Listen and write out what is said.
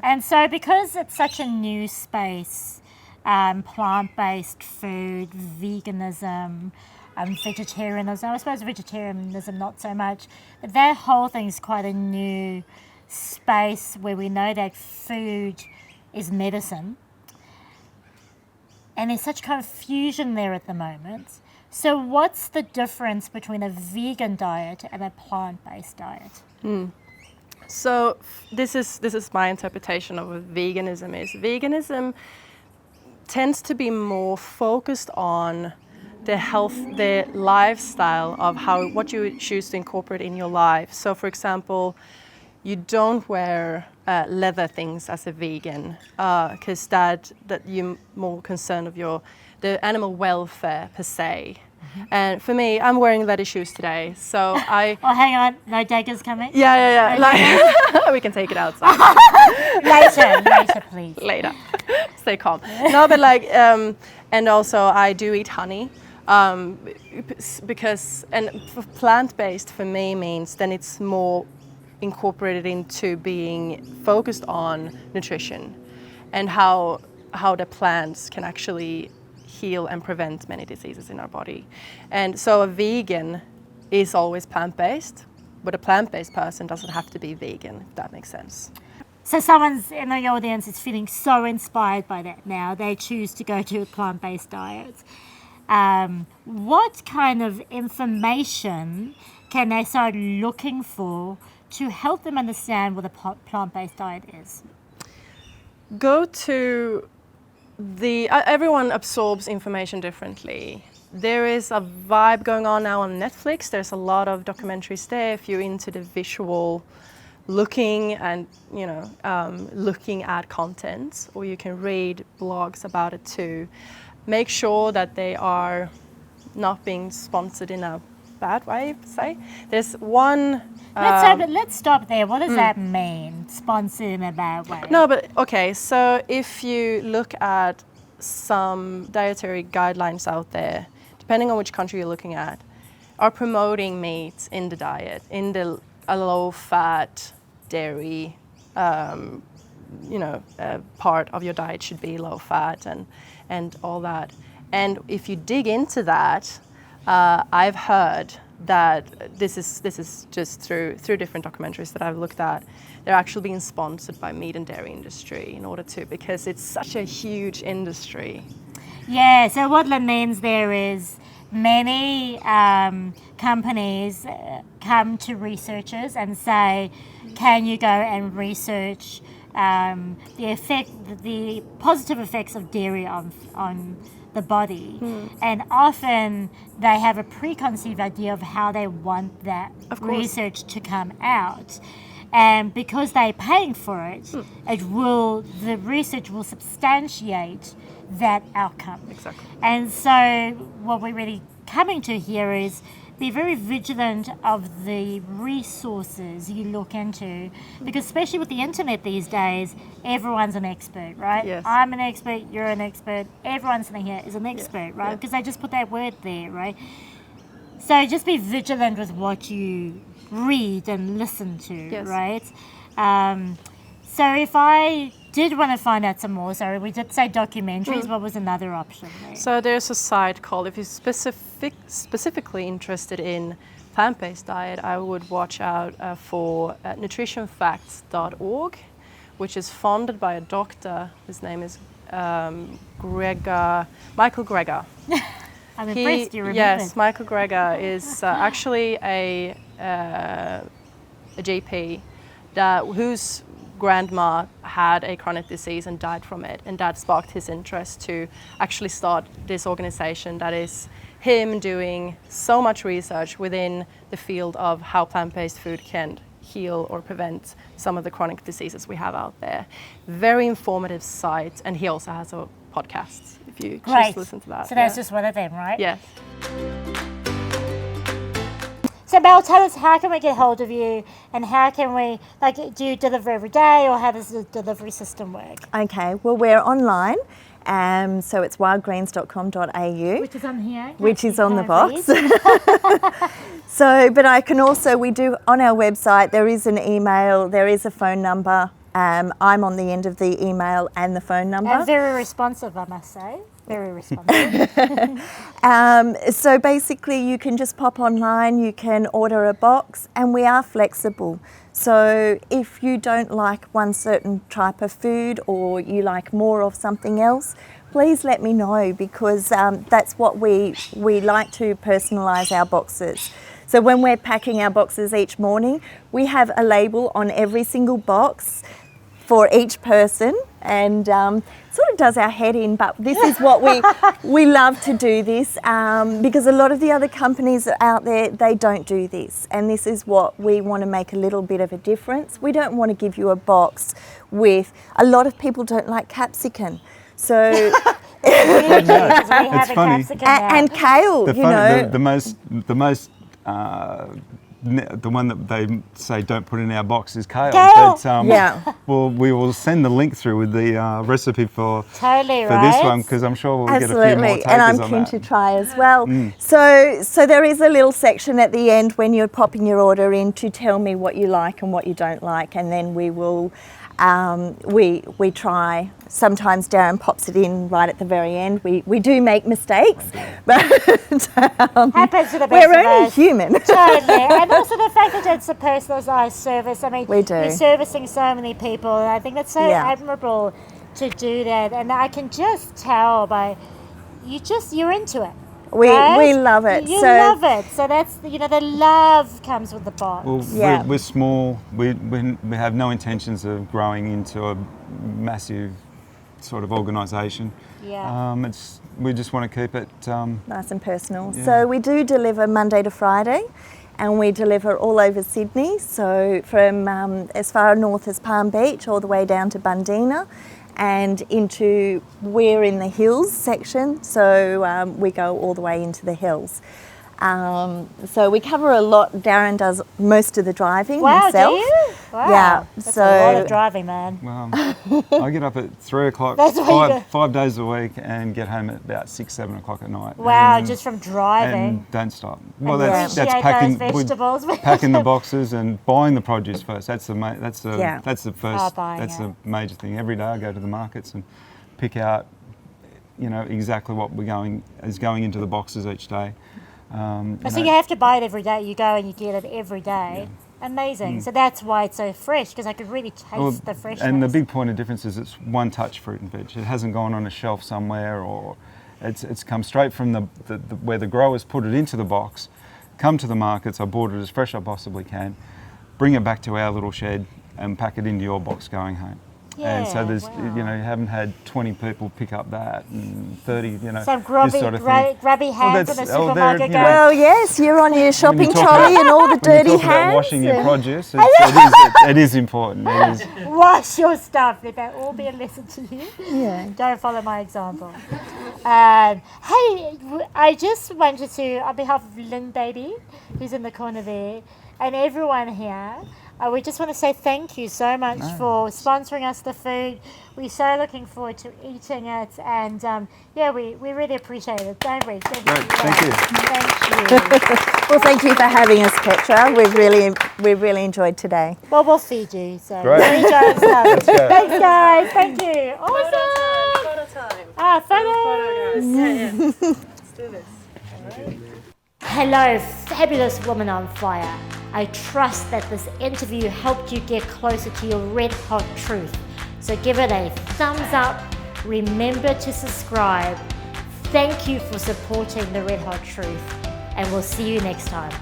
And so because it's such a new space, plant-based food, veganism, vegetarianism, I suppose vegetarianism not so much, but that whole thing is quite a new space where we know that food is medicine. And there's such confusion there at the moment. So what's the difference between a vegan diet and a plant-based diet? So this is my interpretation of what veganism is. Veganism tends to be more focused on the health, the lifestyle of what you choose to incorporate in your life. So for example, you don't wear leather things as a vegan because that you're more concerned of the animal welfare per se. And for me, I'm wearing leather shoes today, so I... Oh, hang on, no daggers coming? Yeah. Like, we can take it outside. Later, please. Later. Stay calm. No, but like, and also I do eat honey. Because plant-based for me means then it's more incorporated into being focused on nutrition and how the plants can actually heal and prevent many diseases in our body. And so a vegan is always plant-based, but a plant-based person doesn't have to be vegan, if that makes sense. So someone's in the audience is feeling so inspired by that now, they choose to go to a plant-based diet. What kind of information can they start looking for to help them understand what a plant-based diet is? Go to everyone absorbs information differently. There is a vibe going on now on Netflix. There's a lot of documentaries there if you're into the visual looking and looking at content, or you can read blogs about it too. Make sure that they are not being sponsored in a bad way, say. There's one... Let's stop there. What does that mean, sponsored in a bad way? No, but okay, so if you look at some dietary guidelines out there, depending on which country you're looking at, are promoting meat in the diet, in a low-fat, dairy, part of your diet should be low-fat and all that. And if you dig into that, I've heard that this is just through different documentaries that I've looked at, they're actually being sponsored by meat and dairy industry because it's such a huge industry. Yeah, so what that means there is many companies come to researchers and say, can you go and research the positive effects of dairy on the body, and often they have a preconceived idea of how they want that research to come out, and because they're paying for it, the research will substantiate that outcome. Exactly. And so what we're really coming to here is be very vigilant of the resources you look into, because especially with the internet these days, everyone's an expert, right? Yes. I'm an expert, you're an expert, everyone sitting here is an expert, right? Yeah. Because they just put that word there, right? So just be vigilant with what you read and listen to, right? So if I did want to find out some more, sorry, we did say documentaries, what was another option there? So there's a site called, if you're specifically interested in plant-based diet, I would watch out for nutritionfacts.org, which is funded by a doctor. His name is Michael Greger. I'm impressed you remembered. Yes, Michael Greger is actually a GP whose grandma had a chronic disease and died from it, and that sparked his interest to actually start this organization that is him doing so much research within the field of how plant-based food can heal or prevent some of the chronic diseases we have out there. Very informative site, and he also has a podcast if you just listen to that. So that's just one of them, right? Yes. So Mel, tell us, how can we get hold of you, and how can we, do you deliver every day, or how does the delivery system work? Okay, well, we're online, so it's wildgreens.com.au. Which is on here. Which is on the box. So, but I can also, we do, on our website, there is an email, there is a phone number, I'm on the end of the email and the phone number. And very responsive, I must say. Very responsive. So basically you can just pop online, you can order a box, and we are flexible. So if you don't like one certain type of food or you like more of something else, please let me know, because that's what we like to personalise our boxes. So when we're packing our boxes each morning, we have a label on every single box for each person, and sort of does our head in, but this is what we love to do this, because a lot of the other companies out there, they don't do this, and this is what we want to make a little bit of a difference. We don't want to give you a box with, a lot of people don't like capsicum, so it's funny. and kale, The one that they say don't put in our box is kale. Kale! But, well, we will send the link through with the recipe for this one, because I'm sure we'll get a few more takers and I'm on keen that. to try as well. So there is a little section at the end when you're popping your order in to tell me what you like and what you don't like, and then we will we try. Sometimes Darren pops it in right at the very end. We do make mistakes, but happens to the best we're of only us. human. Totally. And also the fact that it's a personalised service. I mean, We do. you're servicing so many people, and I think that's so admirable to do that. And I can just tell by you're into it. We right? love it. You love it. So that's the love comes with the box. Well, we're small. We have no intentions of growing into a massive sort of organisation. Yeah. We just want to keep it Nice and personal. Yeah. So we do deliver Monday to Friday, and we deliver all over Sydney. So from as far north as Palm Beach all the way down to Bundeena, and we're in the hills section, so we go all the way into the hills. So we cover a lot. Darren does most of the driving himself. Do you? Wow. Yeah. That's so a lot of driving, man. Well, I get up at 3 o'clock That's what you do. 5 days a week and get home at about 6, 7 o'clock at night. Wow, and, just from driving. and don't stop. Well, And that's appreciate packing those vegetables. packing the boxes and buying the produce first. That's the first. Buying That's it. the major thing. Every day I go to the markets and pick out, exactly what is going into the boxes each day. So you have to buy it every day. You go and you get it every day. Yeah. Amazing. So that's why it's so fresh, because I could really taste the freshness. And the big point of difference is it's one touch fruit and veg. It hasn't gone on a shelf somewhere, or it's come straight from where the growers put it into the box, come to the markets. I bought it as fresh as I possibly can, bring it back to our little shed and pack it into your box going home. Yeah, and so there's, wow. you haven't had 20 people pick up that, and 30, Some grubby, this sort of thing. grubby hands in the supermarket going. Well, yes, you're on your shopping trolley and all the dirty when you talk hands. about washing your produce, it is important. It is. Wash your stuff. Let that all be a lesson to you. Yeah. Don't follow my example. Hey, I just wanted to, on behalf of Lynn Baby, who's in the corner there, and everyone here, we just want to say thank you so much for sponsoring us the food. We're so looking forward to eating it, and we really appreciate it, don't we? Great, thank you. Thank you. Well, thank you for having us, Petra. We've really enjoyed today. Well, we'll feed you, so Great. enjoy yourself. Let's go. Thanks, guys. Thank you. Awesome. Photo time. Photos. Yeah. Let's do this. Hello, fabulous woman on fire. I trust that this interview helped you get closer to your red hot truth. So give it a thumbs up. Remember to subscribe. Thank you for supporting the Red Hot Truth, and we'll see you next time.